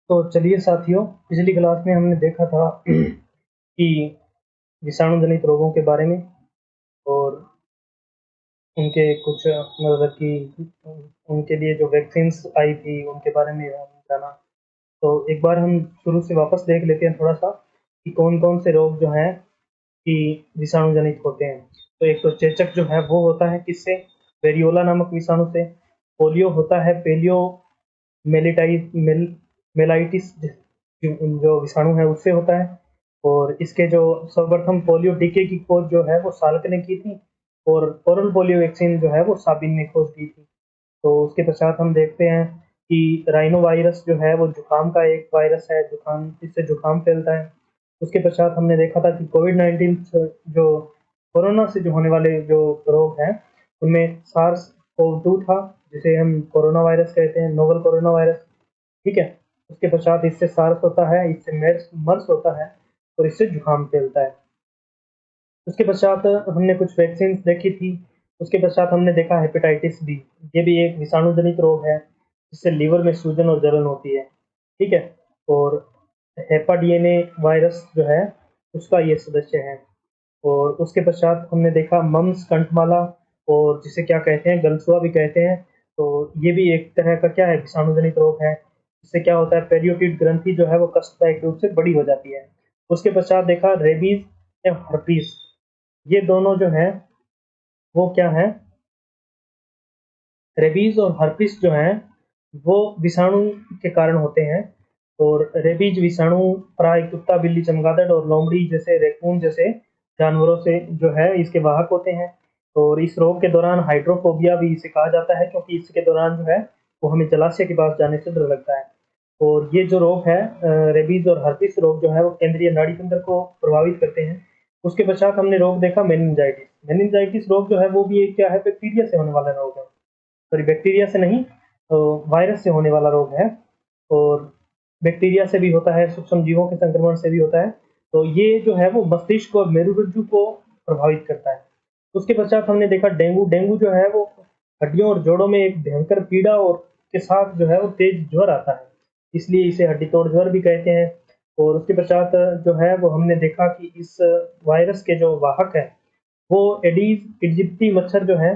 तो चलिए साथियों, पिछली क्लास में हमने देखा था कि विषाणु जनित रोगों के बारे में और उनके कुछ मतलब कि उनके लिए जो वैक्सीन्स आई थी उनके बारे में हमने जाना। तो एक बार हम शुरू से वापस देख लेते हैं थोड़ा सा कि कौन-कौन से रोग जो हैं कि विषाणु जनित होते हैं। तो एक तो चेचक जो है वो होता है किससे? वेरियोला नामक विषाणु से। पोलियो होता है पेलियो मेलिटाइज मेल मेलाइटिस जो विषाणु है उससे होता है। और इसके जो सर्वप्रथम पोलियो टीके की खोज जो है वो साल्क ने की थी और ओरल पोलियो वैक्सीन जो है वो साबिन ने खोज की थी। तो उसके पश्चात हम देखते हैं कि राइनो वायरस जो है वो जुकाम का एक वायरस है, जुकाम इससे जुकाम फैलता है। उसके पश्चात हमने देखा था कि कोविड-19 जो कोरोना से जो होने वाले जो रोग हैं, उनमें सार्स कोव 2 था, जिसे हम कोरोना वायरस कहते हैं, नोवेल कोरोना वायरस, ठीक है? उसके पश्चात इससे सार्स होता है, इससे मेर्स मर्स होता है और इससे जुकाम फैलता है। उसके पश्चात हमने कुछ वैक्सीन देखी थी। उसके पश्चात हमने देखा हेपेटाइटिस बी। ये भी एक विषाणु जनित रोग है, जिससे लीवर में सूजन और जलन होती है, ठीक है? और हेपा डीएनए वायरस जो है, उसका ये सदस्य है। और उसके पश्चात हमने देखा मम्स, कंठमाला और जिसे क्या कहते हैं, गलसुआ भी कहते हैं। तो ये भी एक तरह का क्या है, विषाणु जनित रोग है। इससे क्या होता है, पेरियोटिड ग्रंथि जो है वो कष्टदायक रूप से बड़ी हो जाती है। उसके पश्चात देखा रेबीज या हर्पीस। ये दोनों जो है वो क्या है, रेबीज और हर्पिस जो है वो विषाणु के कारण होते हैं। और रेबीज विषाणु प्राय कुत्ता, बिल्ली, चमगादड़ और लोमड़ी जैसे रैकून जैसे जानवरों से जो है इसके वाहक होते हैं। और इस रोग के दौरान हाइड्रोफोबिया भी इसे कहा जाता है, क्योंकि इसके दौरान जो है वो हमें जलाशय के पास जाने से डर लगता है। और ये जो रोग है रेबीज और हर्पिस रोग जो है वो केंद्रीय नाड़ी तंत्र को प्रभावित करते हैं। उसके पश्चात हमने रोग देखा मेनिनजाइटिस। मेनिनजाइटिस रोग जो है वो भी एक क्या है, बैक्टीरिया से होने वाला रोग है। सॉरी, बैक्टीरिया से नहीं, वायरस से होने वाला रोग है। और बैक्टीरिया से भी होता है, सूक्ष्म जीवों के संक्रमण से भी होता है। तो ये जो है वो मस्तिष्क और मेरुरज्जु को प्रभावित करता है। उसके पश्चात हमने देखा डेंगू। डेंगू जो है वो हड्डियों और जोड़ों में एक भयंकर पीड़ा और के साथ जो है वो तेज ज्वर आता है, इसलिए इसे हड्डी तोड़ ज्वर भी कहते हैं। और उसके पश्चात जो है वो हमने देखा कि इस वायरस के जो वाहक है वो एडीज इजिप्टी मच्छर जो है,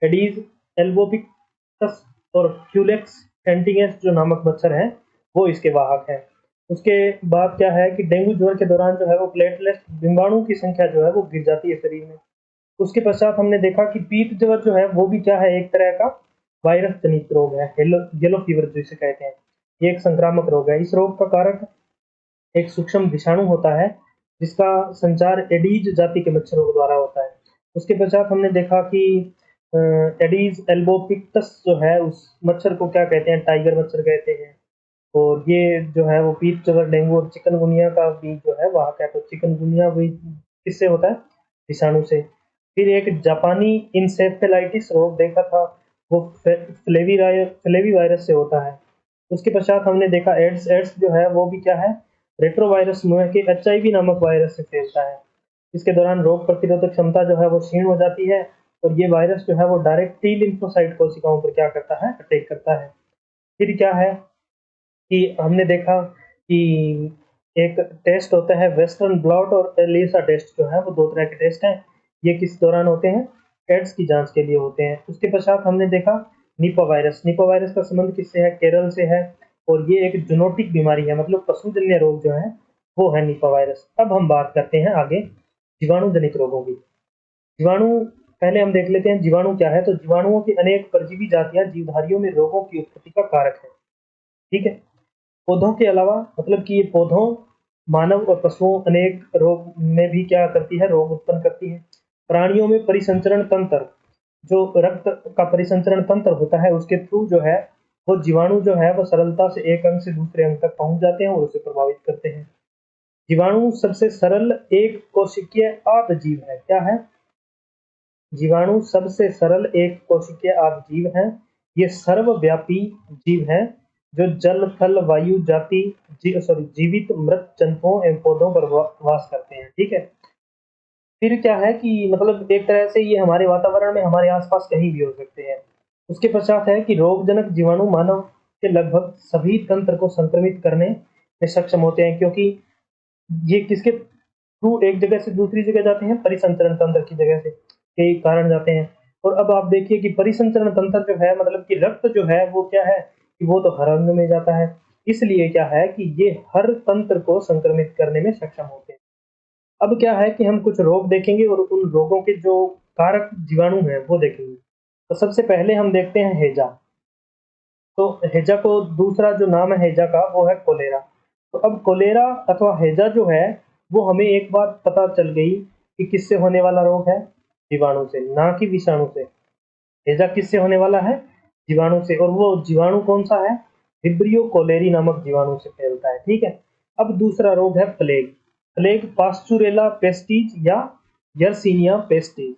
एडीज एल्बोपिक्टस और क्यूलेक्स एंटीगेंस जो नामक मच्छर हैं, वो इसके वाहक हैं। उसके बाद क्या है कि डेंगू ज्वर के दौरान जो है वो प्लेटलेट डिंबाणु की संख्या जो है वो गिर जाती है शरीर में। उसके पश्चात हमने देखा कि पीत ज्वर जो है वो भी क्या है, एक तरह का वायरस जनित रोग है, येलो फीवर जिसे कहते हैं। ये एक संक्रामक रोग है। इस रोग का कारक एक सूक्ष्म विषाणु होता है, जिसका संचार एडीज जाति के मच्छरों के द्वारा होता है। उसके पश्चात हमने देखा कि एडीज एल्बोपिक्टस जो है उस मच्छर को क्या कहते हैं, टाइगर मच्छर कहते हैं। और ये जो है वो पीत ज्वर, डेंगू और चिकनगुनिया का भी जो है वाहक है। तो चिकनगुनिया भी किससे होता है, विषाणु से। फिर एक जापानी इंसेफेलाइटिस रोग देखा था, वो फ्लेवी वायरस से होता है। उसके पश्चात हमने देखा एड्स। एड्स जो है वो भी क्या है, रेट्रोवायरस समूह के एचआईवी नामक वायरस से फैलता है। इसके दौरान रोग प्रतिरोधक क्षमता जो है वो क्षीण हो जाती है और ये वायरस जो है वो डायरेक्ट टी लिम्फोसाइट कोशिकाओं पर क्या करता है, अटैक करता है। फिर क्या है कि हमने देखा कि एक टेस्ट होता है वेस्टर्न ब्लॉट और एलिसा टेस्ट जो है वो दो तरह के टेस्ट हैं। ये किस दौरान होते हैं, एड्स की जांच के लिए होते हैं। उसके पश्चात हमने देखा निपा वायरस। निपा वायरस का संबंध किससे है, केरल से है। और ये एक जूनोटिक बीमारी है, मतलब पशुजन्य रोग जो है वो है निपा वायरस। अब हम बात करते हैं आगे जीवाणु जनित रोगों की। जीवाणु, पहले हम देख लेते हैं जीवाणु क्या है। तो जीवाणुओं की अनेक परजीवी जातियां जीवधारियों में रोगों की उत्पत्ति का कारक है, ठीक है? पौधों के अलावा, मतलब कि ये पौधों, मानव और पशुओं अनेक रोग में भी क्या करती है, रोग उत्पन्न करती है। प्राणियों में परिसंचरण तंत्र, जो रक्त का परिसंचरण तंत्र होता है उसके थ्रू जो है वो जीवाणु जो है वो सरलता से एक अंग से दूसरे अंग तक पहुंच जाते हैं और उसे प्रभावित करते हैं। जीवाणु सबसे सरल एक कोशिकीय आद जीव है। क्या है, जीवाणु सबसे सरल एक कोशिकीय आद जीव है। ये सर्वव्यापी जीव है जो जल, थल, वायु जाति जीवित मृत जंतुओं एवं पौधों पर वास करते हैं, ठीक है? फिर क्या है कि मतलब एक तरह से ये हमारे वातावरण में हमारे आसपास कहीं भी हो सकते हैं। उसके पश्चात है कि रोगजनक जीवाणु मानव के लगभग सभी तंत्र को संक्रमित करने में सक्षम होते हैं, क्योंकि ये किसके थ्रू एक जगह से दूसरी जगह जाते हैं? परिसंचरण तंत्र की जगह से के कारण जाते हैं। और अब आप देखिए कि परिसंचरण तंत्र जो है, मतलब कि रक्त जो है वो क्या है कि वो तो हर अंग में जाता है, इसलिए क्या है कि ये हर तंत्र को संक्रमित करने में सक्षम होते हैं। अब क्या है कि हम कुछ रोग देखेंगे और उन रोगों के जो कारक जीवाणु हैं वो देखेंगे। तो सबसे पहले हम देखते हैं हैजा। तो हैजा को दूसरा जो नाम है हैजा का वो है कोलेरा। तो अब कोलेरा अथवा हैजा जो है वो हमें एक बात पता चल गई कि किससे होने वाला रोग है? जीवाणु से, ना कि विषाणु से। हैजा किससे होने वाला है? जीवाणु से। और वो जीवाणु कौन सा है? विब्रियो कोलेरी नामक जीवाणु से फैलता है। ठीक है। अब दूसरा रोग है प्लेग। प्लेग पास्चुरेला पेस्टिज या यर्सीनिया पेस्टिज।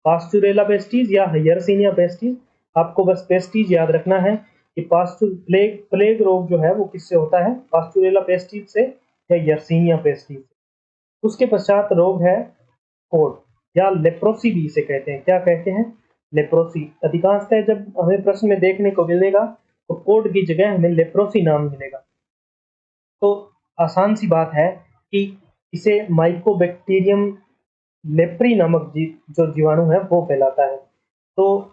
पास्चुरेला पेस्टिज या यर्सीनिया पेस्टिज, आपको बस पेस्टिज याद रखना है कि प्लेग प्लेग रोग जो है वो किससे होता है? पास्चुरेला पेस्टिज से या यर्सीनिया पेस्टिज से। उसके पश्चात रोग है कोड या लेप्रोसी भी इसे कहते हैं। क्या कहते हैं? लेप्रोसी। अधिकांशतः जब हमें प्रश्न में देखने को मिलेगा तो कोड की जगह हमें लेप्रोसी नाम मिलेगा। तो आसान सी बात है कि इसे माइकोबैक्टीरियम लेप्री नामक जो जीवाणु है वो फैलाता है। तो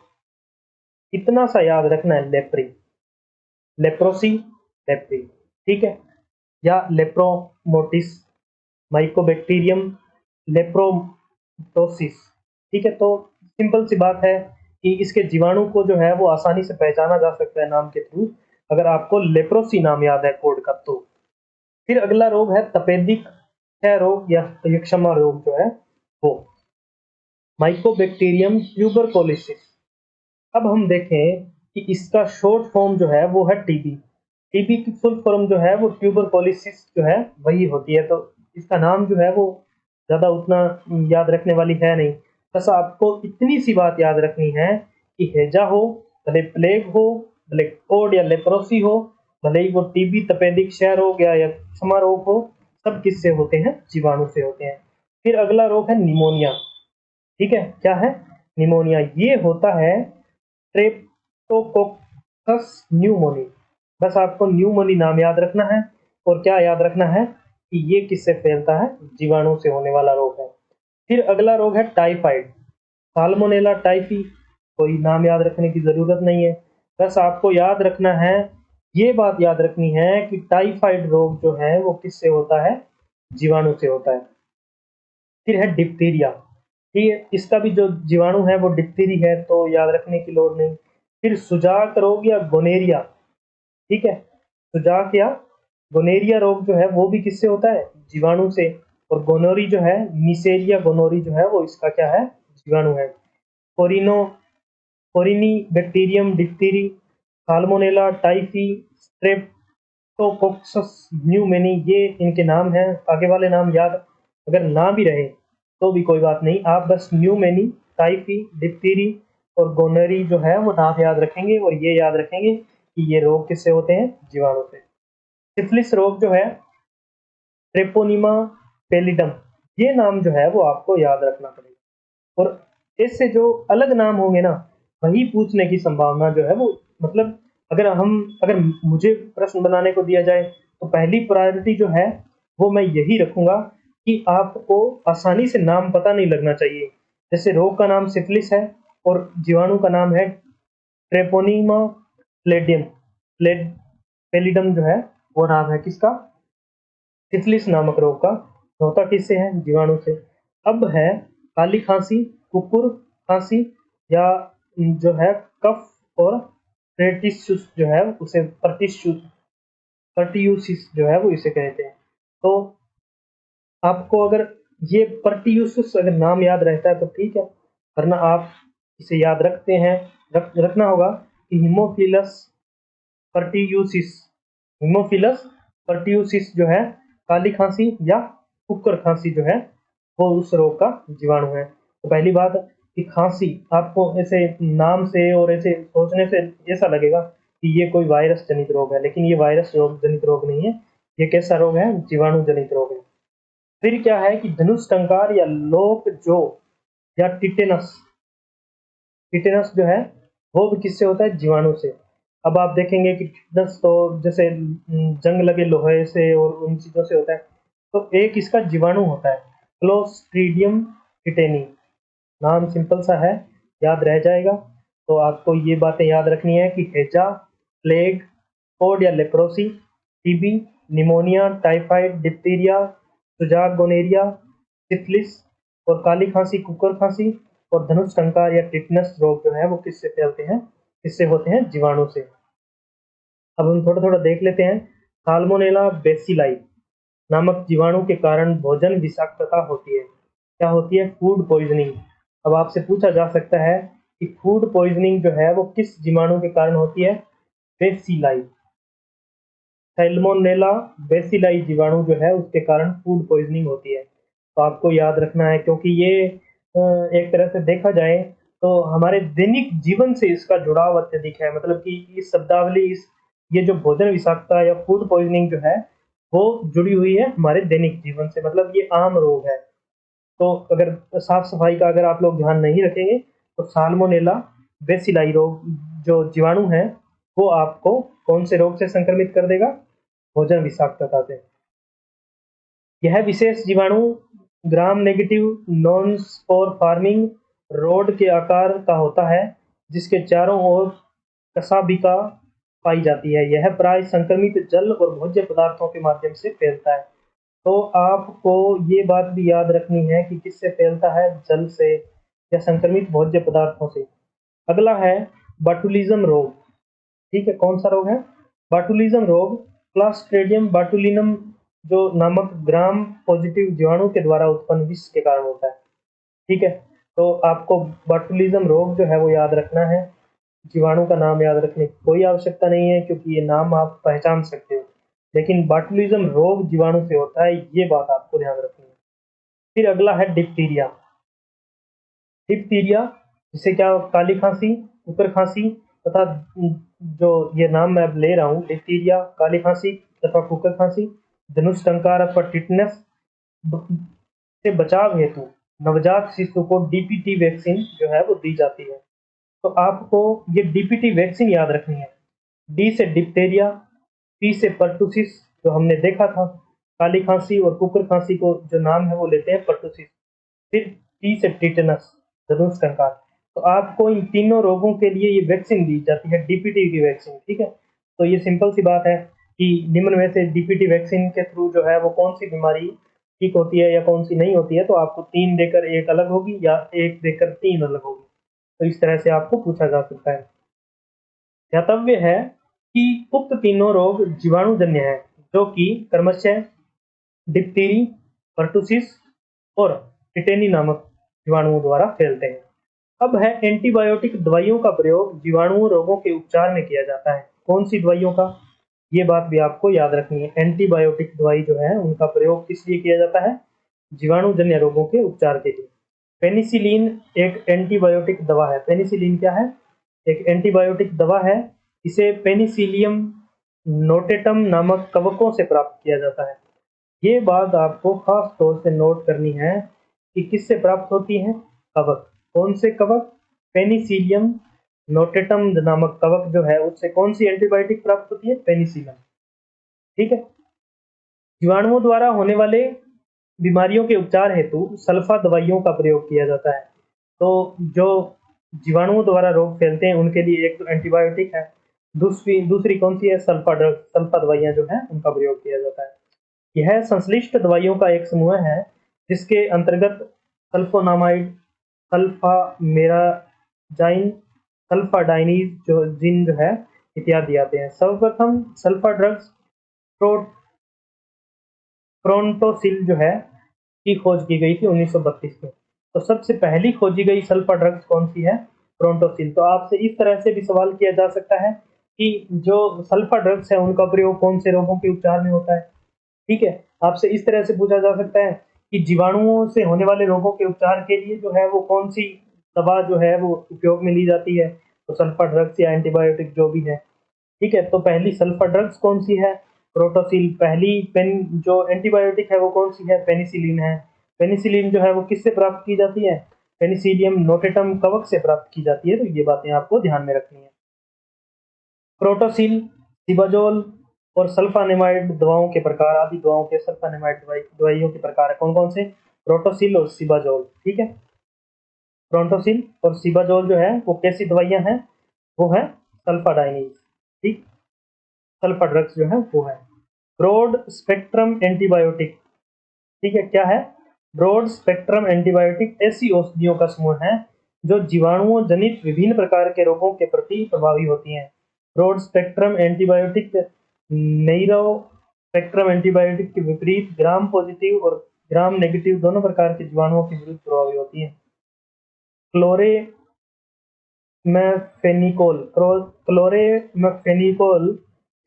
इतना सा याद रखना है, लेप्री, लेप्रोसी, लेप्री। ठीक है। या लेप्रोमोटिस, माइकोबैक्टीरियम लेप्रोटोसिस। ठीक है। तो सिंपल सी बात है कि इसके जीवाणु को जो है वो आसानी से पहचाना जा सकता है नाम के थ्रू, अगर आपको लेप्रोसी नाम याद है कोड का तो। फिर अगला रोग है तपेदिक क्षय रोग या यक्षमा रोग जो है वो, माइकोबैक्टीरियम ट्यूबरकुलोसिस। अब हम देखें कि इसका शॉर्ट फॉर्म जो है वो है टीबी। टीबी की फुल फॉर्म जो है वो ट्यूबरकुलोसिस जो है वही होती है। तो इसका नाम जो है वो ज़्यादा उतना याद रखने वाली है नहीं। बस आपको इतनी सी बात याद रखनी है कि हैजा हो, भले प्लेग हो, भले कोड या लेप्रोसी हो, भले ही वो टीबी तपेदिक क्षय रोग या यक्ष्मा रोग हो, सब किससे होते हैं? जीवाणु से होते हैं। फिर अगला रोग है निमोनिया। ठीक है। क्या है? निमोनिया। ये होता है स्ट्रेप्टोकोकस न्यूमोनी। बस आपको न्यूमोनी नाम याद रखना है। और क्या याद रखना है कि ये किससे फैलता है? जीवाणु से होने वाला रोग है। फिर अगला रोग है टाइफाइड, साल्मोनेला टाइफी। कोई नाम याद रखने की जरूरत नहीं है, बस आपको याद रखना है, ये बात याद रखनी है कि टाइफाइड रोग जो है वो किससे होता है? जीवाणु से होता है। फिर है डिप्थीरिया। ठीक है। इसका भी जो जीवाणु है वो डिप्थीरी है, तो याद रखने की लोड़ नहीं। फिर सुजाक रोग या गोनेरिया। ठीक है। सुजाक या गोनेरिया रोग जो है वो भी किससे होता है? जीवाणु से। और गोनोरी जो है, निसेरिया गोनोरी जो है वो इसका क्या है? जीवाणु है। कोरिनो कोरिनी bacterium diphtheriae, salmonella typhi, streptococcus pneumoniae, ये इनके नाम हैं। आगे वाले नाम याद अगर ना भी रहे तो भी कोई बात नहीं, आप बस न्यूमोनी, टाइफी, डिप्थीरी और गोनरी जो है वो नाम याद रखेंगे और ये याद रखेंगे कि ये रोग किससे होते हैं? जीवाणु से। सिफिलिस रोग जो है, ट्रेपोनिमा पेलिडम, ये नाम जो है वो आपको याद रखना पड़ेगा। और इससे जो अलग नाम होंगे ना, वही पूछने की संभावना जो है वो, मतलब अगर मुझे प्रश्न बनाने को दिया जाए तो पहली प्रायोरिटी जो है वो मैं यही रखूंगा कि आपको आसानी से नाम पता नहीं लगना चाहिए। जैसे रोग का नाम सिफिलिस है और जीवाणु का नाम है ट्रेपोनिमा प्लेडियम, पेलिडम जो है वो नाम है किसका? सिफिलिस नामक रोग का। होता किससे है? जीवाणु से। अब है काली खांसी, कुकुर खांसी, या जो है कफ और पेर्टिसिस जो है उसे पर्टियूसिस जो है वो इसे कहते हैं। तो आपको अगर ये पर्टियूसिस अगर नाम याद रहता है तो ठीक है, वरना आप इसे याद रखना होगा कि पर्टियूसिस हीमोफिलस पर्टियूसिस जो है काली खांसी या कुकर खांसी जो है वो उस रोग का जीवाणु है। तो पहली बात कि खांसी, आपको ऐसे नाम से और ऐसे सोचने से ऐसा लगेगा कि ये कोई वायरस जनित रोग है, लेकिन ये वायरस जनित रोग नहीं है। ये कैसा रोग है? जीवाणु जनित रोग है। फिर क्या है कि धनुष टंकार या लोक जो या टिटेनस, टिटेनस जो है वो भी किससे होता है? जीवाणु से। अब आप देखेंगे कि टिटनस तो जैसे जंग लगे लोहे से और उन चीज़ों से होता है। तो एक इसका जीवाणु होता है, क्लोस्ट्रीडियम टिटेनी। नाम सिंपल सा है, याद रह जाएगा। तो आपको ये बातें याद रखनी है कि हैजा, प्लेग, कोड या leprosy, TB, pneumonia, typhoid, diphtheria, सुजाक गोनेरिया, सिफिलिस और काली खांसी, कुकर खांसी और धनुष टंकार या टिटनस रोग जो है वो किससे फैलते हैं? किससे होते हैं? जीवाणु से। अब हम थोड़ा-थोड़ा देख लेते हैं। साल्मोनेला बेसिलाई नामक जीवाणु के कारण भोजन विषाक्तता होती है। क्या होती है? Food poisoning. अब आपसे पूछा जा सकता है कि फूड पॉइज़निंग जो है वो किस जीवाणु के कारण होती है? बेसिलाई। सैल्मोनेला बेसिलाई जीवाणु जो है उसके कारण फूड पॉइज़निंग होती है। तो आपको याद रखना है, क्योंकि ये एक तरह से देखा जाए तो हमारे दैनिक जीवन से इसका जुड़ाव अत्यधिक है। मतलब कि इस शब्दावली, इस ये जो भोजन विषाक्तता या फूड पॉइज़निंग जो है वो जुड़ी हुई है हमारे दैनिक जीवन से, मतलब ये आम रोग है। तो अगर साफ-सफाई का अगर आप लोग ध्यान नहीं रखेंगे तो साल्मोनेला बेसिलाई रोग जो जीवाणु है वो आपको कौन से रोग से संक्रमित कर देगा? भोजन विषाक्तता से। यह विशेष जीवाणु gram negative non spore farming road के आकार का होता है, जिसके चारों ओर कसाबिका पाई जाती है। यह प्राय संक्रमित जल और भोज्य पदार्थों के माध्यम से फैलता है। तो आपको ये बात भी याद रखनी है कि किससे फैलता है? जल से या संक्रमित भोज्य पदार्थों से। अगला है बाटुलिज्म रोग। ठीक है, कौन सा रोग है? बाटुलिज्म रोग क्लॉस्ट्रिडियम बाटुलिनम जो नामक ग्राम पॉजिटिव जीवाणु के द्वारा उत्पन्न विष के कारण होता है। ठीक है, तो आपको बाटुलिज्म रोग जो है वो याद रखना है। जीवाणु का नाम याद रखने की कोई आवश्यकता नहीं है, क्योंकि ये नाम आप पहचान सकते हो। लेकिन बाटुलिज्म रोग जीवाणु से होता है, ये बात आपको ध्यान रखनी है। फिर अगला है डिप्थीरिया। डिप्थीरिया जिसे क्या काली खांसी, कुकर खांसी तथा जो ये नाम मैं अब ले रहा हूँ, डिप्थीरिया, काली खांसी तथा कुकर खांसी, धनुष टंकार अथवा टिटनस से बचाव हेतु नवजात शिशु को डीपीटी वैक्सीन जो है वो दी जाती है। तो आपको ये डीपीटी वैक्सीन याद रखनी है। डी से डिप्थीरिया, पी से पर्टुसिस जो हमने देखा था, काली खांसी और कुकर खांसी को जो नाम है वो लेते हैं पर्टुसिस। फिर टी से टिटेनस, धनुष टंकार। तो आपको इन तीनों रोगों के लिए ये वैक्सीन दी जाती है, डीपीटी की वैक्सीन। ठीक है, तो ये सिंपल सी बात है कि निम्न में से डीपीटी वैक्सीन के थ्रू जो है वो कौन सी बीमारी ठीक होती है या कौन सी नहीं होती है। तो आपको 3 देकर 1 अलग होगी या 1 देकर 3 अलग होगी। तो इस तरह से आपको पूछा जा सकता है। ध्यातव्य है कि उक्त तीनों रोग जीवाणुजन्य हैं, जो कि क्रमशः डिप्थीरी, पर्टुसिस और टिटेनी नामक जीवाणुओं द्वारा फैलते हैं। अब है एंटीबायोटिक दवाइयों का प्रयोग जीवाणु रोगों के उपचार में किया जाता है। कौन सी दवाइयों का? ये बात भी आपको याद रखनी है। एंटीबायोटिक दवाई जो है उनका प्रयोग किस लिए किया जाता है? जीवाणुजन्य रोगों के उपचार के लिए। पेनिसिलिन एक एंटीबायोटिक दवा है। पेनिसिलिन क्या है? एक एंटीबायोटिक दवा है। इसे पेनिसिलियम नोटेटम नामक कवकों से प्राप्त किया जाता है। ये बात आपको खास तौर से नोट करनी है कि किससे प्राप्त होती है? कवक। कौन से कवक? पेनिसिलियम नोटेटम नामक कवक जो है उससे कौन सी एंटीबायोटिक प्राप्त होती है? पेनिसिलिन। ठीक है, जीवाणुओं द्वारा होने वाले बीमारियों के उपचार हेतु सल्फा दवाइयों का प्रयोग किया जाता है। तो जो जीवाणुओं द्वारा रोग फैलते हैं उनके लिए एक तो एंटीबायोटिक है, दूसरी दूसरी कौन सी है? सल्फा ड्रग, सल्फा दवाइयाँ जो हैं उनका प्रयोग किया जाता है। यह संश्लिष्ट दवाइयों का एक समूह है जिसके अंतर्गत सल्फोनामाइड, सल्फामेराजाइन, सल्फाडाइनीज जो जिन जो है इत्यादि आते हैं। सर्वप्रथम सल्फा ड्रग्स प्रो प्रोन्टोसिल जो है की खोज की गई थी 1932 में। तो सबसे पहली खोजी गई सल्फा ड्रग्स कौन सी है? प्रोन्टोसिल। तो आपसे इस तरह से भी सवाल किया जा सकता है कि जो सल्फा ड्रग्स है उनका प्रयोग कौन से रोगों के उपचार में होता है। ठीक है, आपसे इस तरह से पूछा जा सकता है कि जीवाणुओं से होने वाले रोगों के उपचार के लिए जो है वो कौन सी दवा जो है वो उपयोग में ली जाती है। तो सल्फा ड्रग्स या एंटीबायोटिक जो भी है। ठीक है, तो पहली सल्फा ड्रग्स कौन सी है? प्रोटोसिल। पहली पेन जो एंटीबायोटिक है वो कौन सी है? पेनिसिलिन है। पेनिसिलिन जो है वो किससे प्राप्त की जाती है? पेनिसिलियम नोटेटम कवक से प्राप्त की जाती है। तो ये बातें आपको ध्यान में रखनी है। क्रोटोसिल, सिबाजोल और सल्फानिमाइड दवाओं के प्रकार, आदि दवाओं के सल्फानिमाइड दवाइयों के प्रकार है। कौन कौन से? क्रोटोसिल और सिबाजोल। ठीक है, क्रोटोसिल और सिबाजोल जो है वो कैसी दवाइयां हैं? वो है सल्फाडाइनीज। ठीक, सल्फा ड्रग्स जो है वो है। Broad spectrum antibiotic. ठीक है, क्या है? ब्रॉड स्पेक्ट्रम एंटीबायोटिक ऐसी औषधियों का समूह है जो जीवाणुओं जनित विभिन्न प्रकार के रोगों के प्रति प्रभावी होती हैं। Broad spectrum antibiotic narrow spectrum antibiotic के विपरीत ग्राम पॉजिटिव और ग्राम नेगेटिव दोनों प्रकार के जीवाणुओं के विरुद्ध प्रभावी होती हैं। क्लोरेमेफेनिकोल,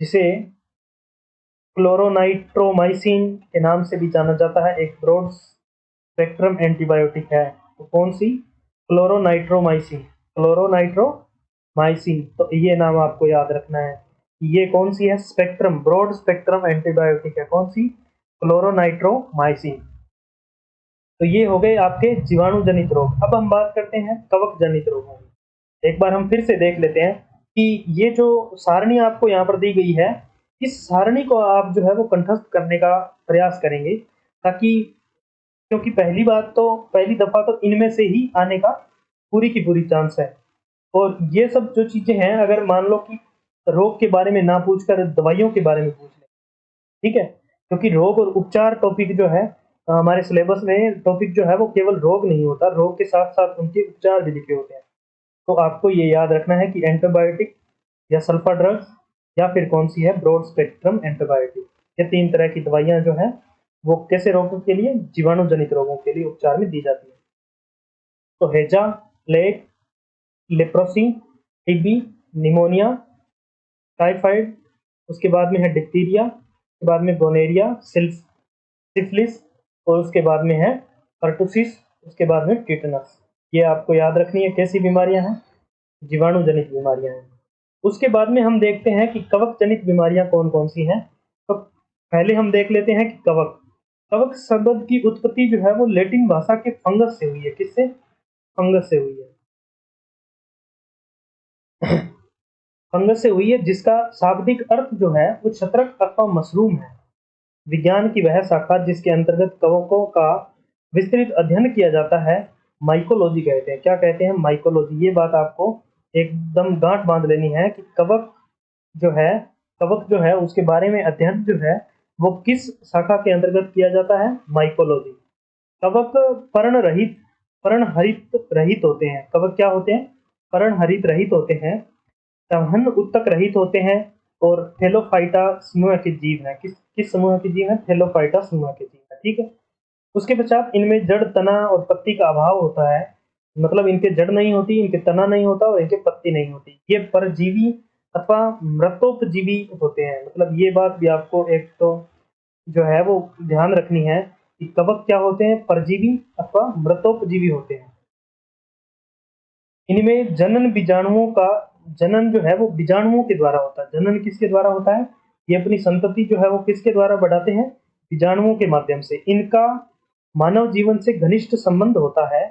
जिसे क्लोरोनाइट्रोमाइसिन के नाम से भी जाना जाता है, एक ब्रॉड स्पेक्ट्रम एंटीबायोटिक है। तो कौन सी? क्लोरोनाइट्रोमाइसिन। क्लोरोनाइट्रोमाइसिन, तो ये नाम आपको याद रखना है। ये कौन सी है? स्पेक्ट्रम, ब्रॉड स्पेक्ट्रम एंटीबायोटिक है। कौन सी? क्लोरोनाइट्रोमाइसिन। तो ये हो गए आपके जीवाणु जनित रोग। अब हम बात करते हैं कवक जनित रोगों की। एक बार हम फिर से देख लेते हैं कि ये जो सारणी आपको यहाँ पर दी गई है, इस सारणी को आप जो है वो कंठस्थ करने का प्रयास करेंगे, ताकि, क्योंकि पहली दफा तो इनमें से ही आने का पूरी की पूरी चांस है। और ये सब जो चीजें हैं, अगर मान लो कि रोग के बारे में ना पूछकर दवाइयों के बारे में पूछ लें, ठीक है, क्योंकि रोग और उपचार टॉपिक जो है हमारे सिलेबस में टॉपिक जो है वो केवल रोग नहीं होता, रोग के साथ साथ उनके उपचार भी लिखे होते हैं। तो आपको ये याद रखना है कि एंटीबायोटिक या सल्फा ड्रग्स या फिर कौन सी है? Broad spectrum antibiotic. ये तीन तरह की दवाइयां जो हैं वो कैसे रोगों के लिए? जीवाणु जनित रोगों के लिए उपचार में दी जाती है। तो हेजा, plague, leprosy, TB, pneumonia, typhoid, उसके बाद में है डिप्थीरिया, उसके बाद में गोनेरिया, सिफिलिस, और उसके बाद में है पर्टुसिस, उसके बाद में टिटनस। ये आपको याद रखनी है। कैसी बीमारियां हैं? जीवाणु जनित बीमारियां हैं। उसके बाद में हम देखते हैं कि कवक जनित बीमारियां कौन कौन सी हैं। तो पहले हम देख लेते हैं कि कवक कवक शब्द की उत्पत्ति जो है वो लैटिन भाषा के फंगस से हुई है। किससे? फंगस से हुई है। फंगस से हुई है, जिसका शाब्दिक अर्थ जो है वो छत्रक अथवा मशरूम है। विज्ञान की वह शाखा जिसके अंतर्गत कवकों का विस्तृत अध्ययन किया जाता है, माइकोलॉजी कहते हैं। क्या कहते हैं? माइकोलॉजी। ये बात आपको एकदम गांठ बांध लेनी है कि जो है कवक जो है उसके बारे में अध्ययन जो है वो किस शाखा के अंतर्गत किया जाता है? माइकोलॉजी। कवक पर्णहरित रहित होते हैं। कवक क्या होते हैं? पर्णहरित रहित होते हैं, संवहन उत्तक रहित होते हैं, और थैलोफाइटा समूह के जीव हैं। किस समूह के जीव हैं? थैलोफाइटा समूह के जीव हैं। ठीक है। उसके पश्चात इनमें जड़, तना और पत्ती का अभाव होता है। मतलब इनके जड़ नहीं होती, इनके तना नहीं होता और इनके पत्ती नहीं होती। ये परजीवी अथवा मृतोपजीवी होते हैं। मतलब ये बात भी आपको एक तो जो है वो ध्यान रखनी है कि कवक क्या होते हैं? परजीवी अथवा मृतोपजीवी होते हैं। इनमें जनन जो है वो बीजाणुओं के द्वारा होता है। जनन किसके द्वारा होता है? ये अपनी संतति जो है वो किसके द्वारा बढ़ाते हैं? बीजाणुओं के माध्यम से। इनका मानव जीवन से घनिष्ठ संबंध होता है।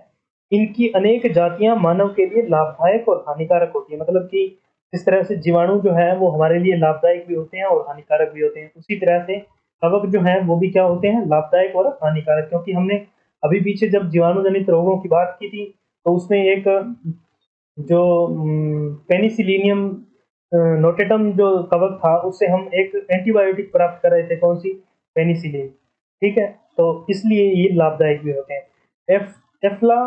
इनकी अनेक जातियां मानव के लिए लाभदायक और हानिकारक होती है। मतलब कि इस तरह से जीवाणु जो है वो हमारे लिए लाभदायक भी होते हैं और हानिकारक भी होते हैं, उसी तरह से कवक जो है वो भी क्या होते हैं? लाभदायक और हानिकारक। क्योंकि हमने अभी पीछे जब जीवाणु जनित रोगों की बात की थी, तो उसमें एक जो पेनिसिलिनियम नोटेटम जो कवक था, उससे हम एक एंटीबायोटिक प्राप्त कर रहे थे। कौन सी? पेनिसिलिन। ठीक है, तो इसलिए ये लाभदायक भी होते हैं। एफ्ला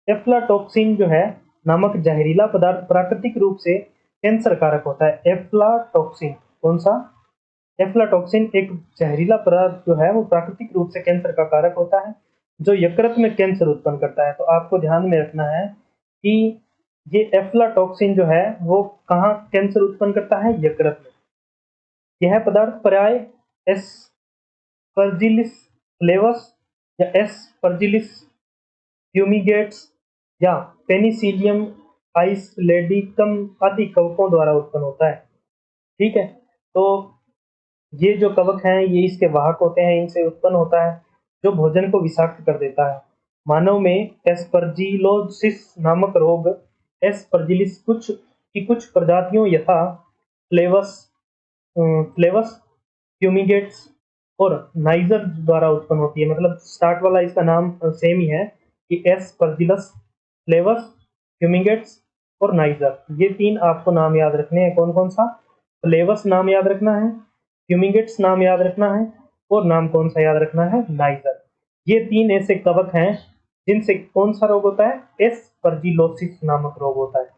एफ्लाटॉक्सिन जो है नामक जहरीला पदार्थ प्राकृतिक रूप से कैंसर कारक होता है। एफ्लाटॉक्सिन। कौन सा? एफ्लाटॉक्सिन एक जहरीला पदार्थ जो है वो प्राकृतिक रूप से कैंसर का कारक होता है, जो यकृत में कैंसर उत्पन्न करता है। तो आपको ध्यान में रखना है कि ये एफ्लाटॉक्सिन जो है वो कहाँ कैंसर उत्पन्न करता है? यकृत में। यह पदार्थ प्राय एस्परजिलिस फ्लेवस या एस्परजिलिस फ्यूमिगेट्स या पेनिसिलियम आइसलेडिकम आदि कवकों द्वारा उत्पन्न होता है। ठीक है, तो ये जो कवक हैं ये इसके वाहक होते हैं, इनसे उत्पन्न होता है, जो भोजन को विषाक्त कर देता है। मानव में एस्परजिलोसिस नामक रोग, एस्परजिलिस कुछ प्रजातियों यथा फ्लेवस फ्लेवस फ्यूमिगेट्स और नाइजर द्वारा उत्पन्न होती है। मतलब स्टार्ट वाला इसका नाम सेम ही है कि एस्परजिलस, फ्लेवस, फ्यूमिगेट्स और नाइजर, ये 3 आपको नाम याद रखने हैं। कौन कौन सा? फ्लेवस नाम याद रखना है, फ्यूमिगेट्स नाम याद रखना है और नाम कौन सा याद रखना है? नाइजर। ये 3 ऐसे कवक हैं जिनसे कौन सा रोग होता है? एस्परजिलोसिस नामक रोग होता है।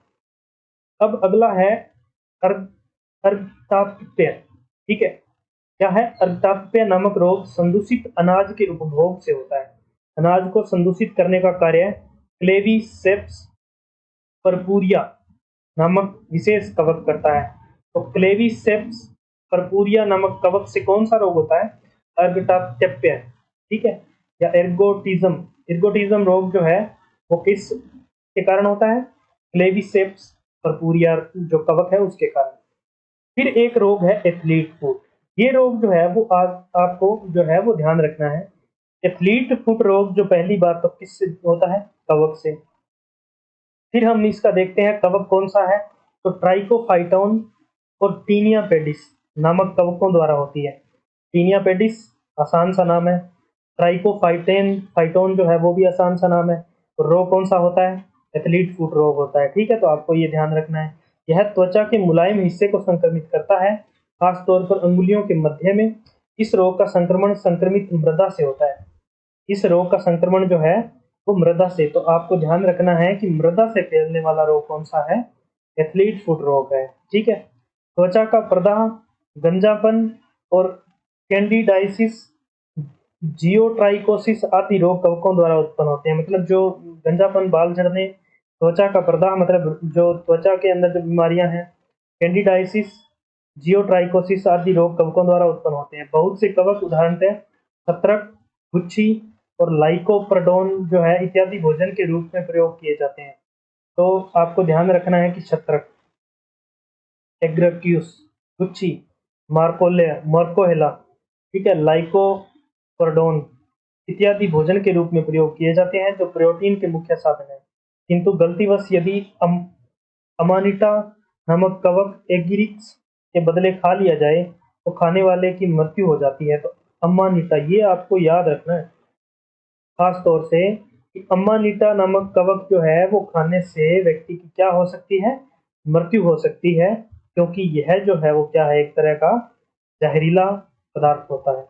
अब अगला है अर्कताप्य। ठीक है, क्या है? अर्कताप्य नामक रोग संदूषित अनाज के उपभोग से होता है। अनाज को संदूषित करने का कार्य क्लेवीसेप्स परपुरिया नामक विशेष कवक करता है। तो क्लेवीसेप्स परपुरिया नामक कवक से कौन सा रोग होता है? अर्कताप्य। ठीक है, या एर्गोटिज्म। एर्गोटिज्म रोग जो है वो किस के कारण होता है? क्लेवीसेप्स परपुरिया जो कवक है उसके कारण। फिर एक रोग है एथलीट फुट। ये रोग जो है वो आपको जो है वो ध्यान रखना है। एथलीट फुट रोग जो पहली बात तो किससे होता है? कवक से। फिर हम इसका देखते हैं कवक कौन सा है, तो ट्राइकोफाइटोन और टीनिया पेडिस नामक कवकों द्वारा होती है। टीनिया पेडिस आसान सा नाम है, फाइटोन जो है वो भी आसान सा नाम है। तो रोग कौन सा होता है? एथलीट फुट रोग होता है। ठीक है, तो आपको ये ध्यान रखना है। यह त्वचा के मुलायम हिस्से को संक्रमित करता है, खास तौर पर अंगुलियों के मध्य में। इस रोग का संक्रमण संक्रमित मृदा से होता है। इस रोग का संक्रमण जो है वो मृदा से, तो आपको ध्यान रखना है कि मृदा से फैलने वाला रोग कौन सा है? एथलीट फुट रोग है। ठीक है, त्वचा का प्रदाह, गंजापन और कैंडिडाइसिस, जियोट्राइकोसिस आदि रोग कवकों द्वारा उत्पन्न होते हैं। मतलब जो गंजापन, बाल झड़ने, त्वचा का प्रदाह मतलब जो त्वचा के अंदर जो बीमारियां हैं, कैंडिडाइसिस, जियोट्राइकोसिस आदि रोग कवकों द्वारा उत्पन्न होते हैं। बहुत से कवक उदाहरणतः छत्रक, गुच्छी और लाइकोपर्डोन जो है इत्यादि भोजन के रूप में प्रयोग किए जाते हैं। तो आपको ध्यान रखना है कि छत्रक, एग्रेक्यूस, गुच्छी, मार्कोहेला, ठीक है, लाइकोपर्डोन इत्यादि भोजन के रूप में प्रयोग किए जाते हैं, जो प्रोटीन के मुख्य साधन है। किंतु गलतीवश यदि अमानिटा नामक कवक एगिरिक्स के बदले खा लिया जाए तो खाने वाले की मृत्यु हो जाती है। तो अमानिटा ये आपको याद रखना है खास तौर से कि अमानिटा नामक कवक जो है वो खाने से व्यक्ति की क्या हो सकती है? मृत्यु हो सकती है, क्योंकि यह जो है वो क्या है? एक तरह का जहरीला पदार्थ होता है।